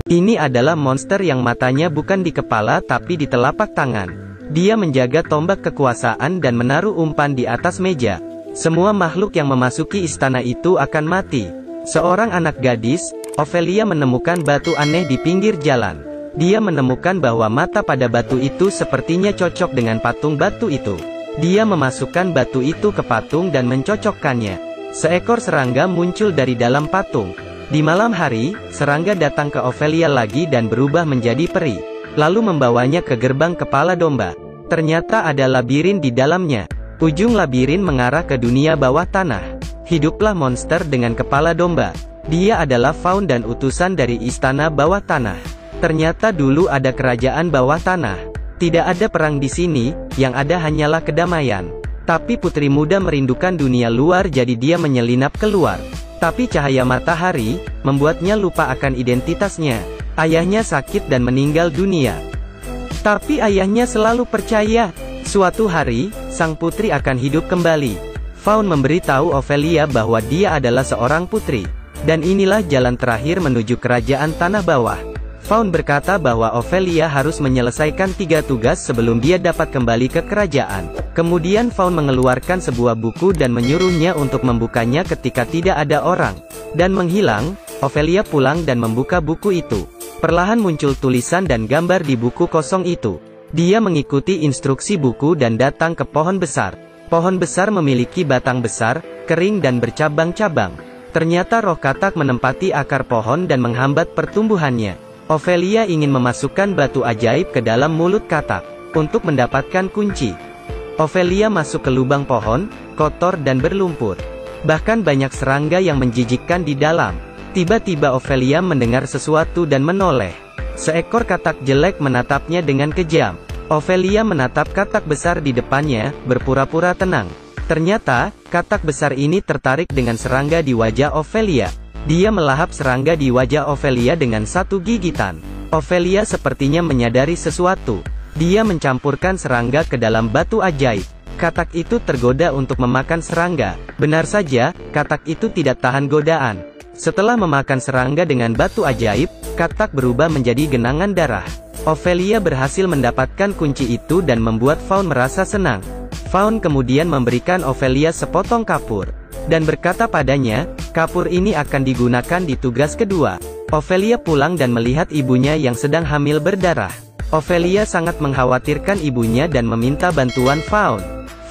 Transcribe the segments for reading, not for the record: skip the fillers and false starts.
Ini adalah monster yang matanya bukan di kepala tapi di telapak tangan. Dia menjaga tombak kekuasaan dan menaruh umpan di atas meja. Semua makhluk yang memasuki istana itu akan mati. Seorang anak gadis, Ophelia menemukan batu aneh di pinggir jalan. Dia menemukan bahwa mata pada batu itu sepertinya cocok dengan patung batu itu. Dia memasukkan batu itu ke patung dan mencocokkannya. Seekor serangga muncul dari dalam patung. Di malam hari, serangga datang ke Ophelia lagi dan berubah menjadi peri, lalu membawanya ke gerbang kepala domba. Ternyata ada labirin di dalamnya. Ujung labirin mengarah ke dunia bawah tanah. Hiduplah monster dengan kepala domba. Dia adalah faun dan utusan dari istana bawah tanah. Ternyata dulu ada kerajaan bawah tanah. Tidak ada perang di sini, yang ada hanyalah kedamaian. Tapi putri muda merindukan dunia luar jadi dia menyelinap keluar. Tapi cahaya matahari, membuatnya lupa akan identitasnya. Ayahnya sakit dan meninggal dunia. Tapi ayahnya selalu percaya, suatu hari, sang putri akan hidup kembali. Faun memberitahu Ophelia bahwa dia adalah seorang putri. Dan inilah jalan terakhir menuju kerajaan tanah bawah. Faun berkata bahwa Ophelia harus menyelesaikan 3 tugas sebelum dia dapat kembali ke kerajaan. Kemudian Faun mengeluarkan sebuah buku dan menyuruhnya untuk membukanya ketika tidak ada orang. Dan menghilang, Ophelia pulang dan membuka buku itu. Perlahan muncul tulisan dan gambar di buku kosong itu. Dia mengikuti instruksi buku dan datang ke pohon besar. Pohon besar memiliki batang besar, kering dan bercabang-cabang. Ternyata roh katak menempati akar pohon dan menghambat pertumbuhannya. Ophelia ingin memasukkan batu ajaib ke dalam mulut katak, untuk mendapatkan kunci. Ophelia masuk ke lubang pohon, kotor dan berlumpur. Bahkan banyak serangga yang menjijikkan di dalam. Tiba-tiba Ophelia mendengar sesuatu dan menoleh. Seekor katak jelek menatapnya dengan kejam. Ophelia menatap katak besar di depannya, berpura-pura tenang. Ternyata, katak besar ini tertarik dengan serangga di wajah Ophelia. Dia melahap serangga di wajah Ophelia dengan satu gigitan. Ophelia sepertinya menyadari sesuatu. Dia mencampurkan serangga ke dalam batu ajaib. Katak itu tergoda untuk memakan serangga. Benar saja, katak itu tidak tahan godaan. Setelah memakan serangga dengan batu ajaib, katak berubah menjadi genangan darah. Ophelia berhasil mendapatkan kunci itu dan membuat Faun merasa senang. Faun kemudian memberikan Ophelia sepotong kapur. Dan berkata padanya, kapur ini akan digunakan di tugas kedua. Ophelia pulang dan melihat ibunya yang sedang hamil berdarah. Ophelia sangat mengkhawatirkan ibunya dan meminta bantuan Faun.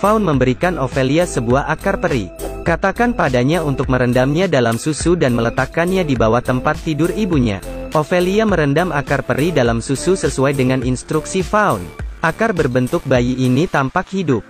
Faun memberikan Ophelia sebuah akar peri. Katakan padanya untuk merendamnya dalam susu dan meletakkannya di bawah tempat tidur ibunya. Ophelia merendam akar peri dalam susu sesuai dengan instruksi Faun. Akar berbentuk bayi ini tampak hidup.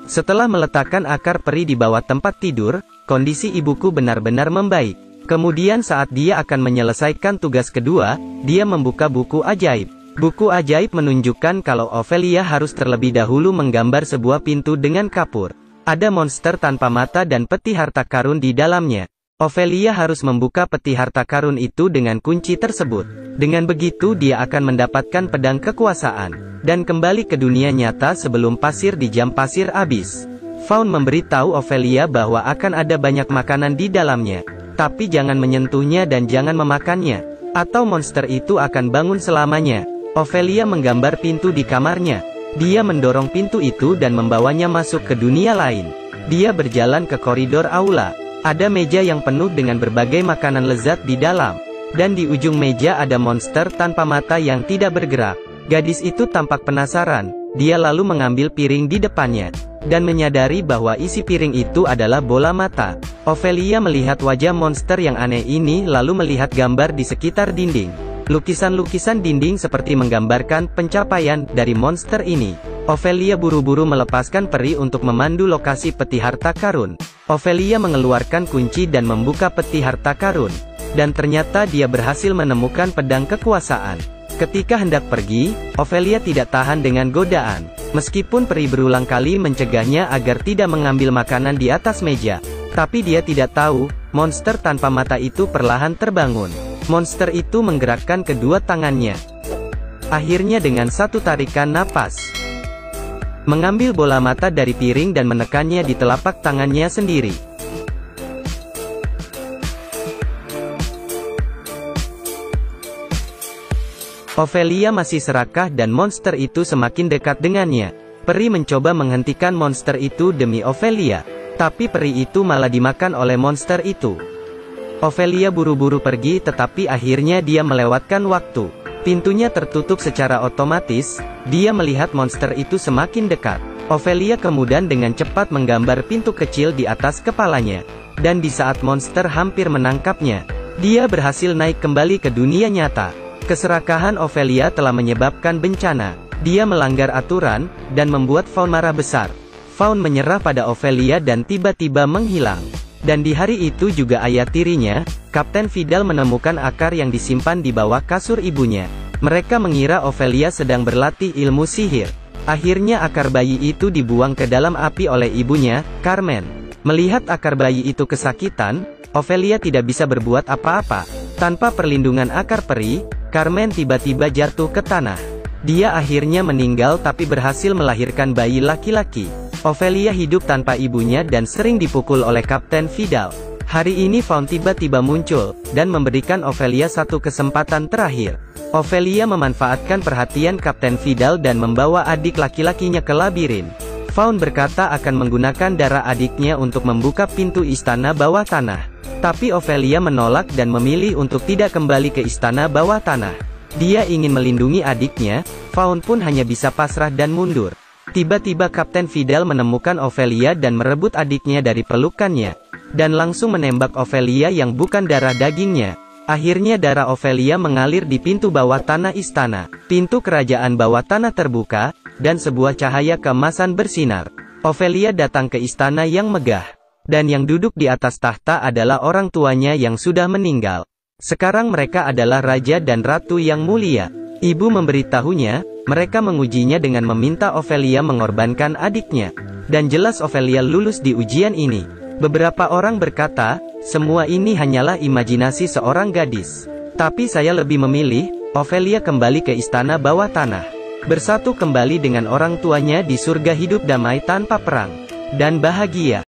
Setelah meletakkan akar peri di bawah tempat tidur, kondisi ibuku benar-benar membaik. Kemudian saat dia akan menyelesaikan tugas kedua, dia membuka buku ajaib. Buku ajaib menunjukkan kalau Ophelia harus terlebih dahulu menggambar sebuah pintu dengan kapur. Ada monster tanpa mata dan peti harta karun di dalamnya. Ophelia harus membuka peti harta karun itu dengan kunci tersebut. Dengan begitu dia akan mendapatkan pedang kekuasaan, dan kembali ke dunia nyata sebelum pasir di jam pasir habis. Faun memberitahu Ophelia bahwa akan ada banyak makanan di dalamnya. Tapi jangan menyentuhnya dan jangan memakannya, atau monster itu akan bangun selamanya. Ophelia menggambar pintu di kamarnya. Dia mendorong pintu itu dan membawanya masuk ke dunia lain. Dia berjalan ke koridor aula. Ada meja yang penuh dengan berbagai makanan lezat di dalam. Dan di ujung meja ada monster tanpa mata yang tidak bergerak. Gadis itu tampak penasaran. Dia lalu mengambil piring di depannya. Dan menyadari bahwa isi piring itu adalah bola mata. Ophelia melihat wajah monster yang aneh ini lalu melihat gambar di sekitar dinding. Lukisan-lukisan dinding seperti menggambarkan pencapaian dari monster ini. Ophelia buru-buru melepaskan peri untuk memandu lokasi peti harta karun. Ophelia mengeluarkan kunci dan membuka peti harta karun. Dan ternyata dia berhasil menemukan pedang kekuasaan. Ketika hendak pergi, Ophelia tidak tahan dengan godaan. Meskipun peri berulang kali mencegahnya agar tidak mengambil makanan di atas meja. Tapi dia tidak tahu, monster tanpa mata itu perlahan terbangun. Monster itu menggerakkan kedua tangannya. Akhirnya dengan satu tarikan napas, mengambil bola mata dari piring dan menekannya di telapak tangannya sendiri. Ophelia masih serakah dan monster itu semakin dekat dengannya. Peri mencoba menghentikan monster itu demi Ophelia. Tapi peri itu malah dimakan oleh monster itu. Ophelia buru-buru pergi tetapi akhirnya dia melewatkan waktu. Pintunya tertutup secara otomatis, dia melihat monster itu semakin dekat. Ophelia kemudian dengan cepat menggambar pintu kecil di atas kepalanya. Dan di saat monster hampir menangkapnya, dia berhasil naik kembali ke dunia nyata. Keserakahan Ophelia telah menyebabkan bencana. Dia melanggar aturan, dan membuat Faun marah besar. Faun menyerah pada Ophelia dan tiba-tiba menghilang. Dan di hari itu juga ayah tirinya, Kapten Vidal menemukan akar yang disimpan di bawah kasur ibunya. Mereka mengira Ophelia sedang berlatih ilmu sihir. Akhirnya akar bayi itu dibuang ke dalam api oleh ibunya, Carmen. Melihat akar bayi itu kesakitan, Ophelia tidak bisa berbuat apa-apa. Tanpa perlindungan akar peri, Carmen tiba-tiba jatuh ke tanah. Dia akhirnya meninggal tapi berhasil melahirkan bayi laki-laki. Ophelia hidup tanpa ibunya dan sering dipukul oleh Kapten Vidal. Hari ini Faun tiba-tiba muncul, dan memberikan Ophelia satu kesempatan terakhir. Ophelia memanfaatkan perhatian Kapten Vidal dan membawa adik laki-lakinya ke labirin. Faun berkata akan menggunakan darah adiknya untuk membuka pintu istana bawah tanah. Tapi Ophelia menolak dan memilih untuk tidak kembali ke istana bawah tanah. Dia ingin melindungi adiknya. Faun pun hanya bisa pasrah dan mundur. Tiba-tiba Kapten Vidal menemukan Ophelia dan merebut adiknya dari pelukannya. Dan langsung menembak Ophelia yang bukan darah dagingnya. Akhirnya darah Ophelia mengalir di pintu bawah tanah istana. Pintu kerajaan bawah tanah terbuka, dan sebuah cahaya keemasan bersinar. Ophelia datang ke istana yang megah. Dan yang duduk di atas tahta adalah orang tuanya yang sudah meninggal. Sekarang mereka adalah raja dan ratu yang mulia. Ibu memberitahunya, mereka mengujinya dengan meminta Ophelia mengorbankan adiknya. Dan jelas Ophelia lulus di ujian ini. Beberapa orang berkata, semua ini hanyalah imajinasi seorang gadis. Tapi saya lebih memilih, Ophelia kembali ke istana bawah tanah. Bersatu kembali dengan orang tuanya di surga hidup damai tanpa perang. Dan bahagia.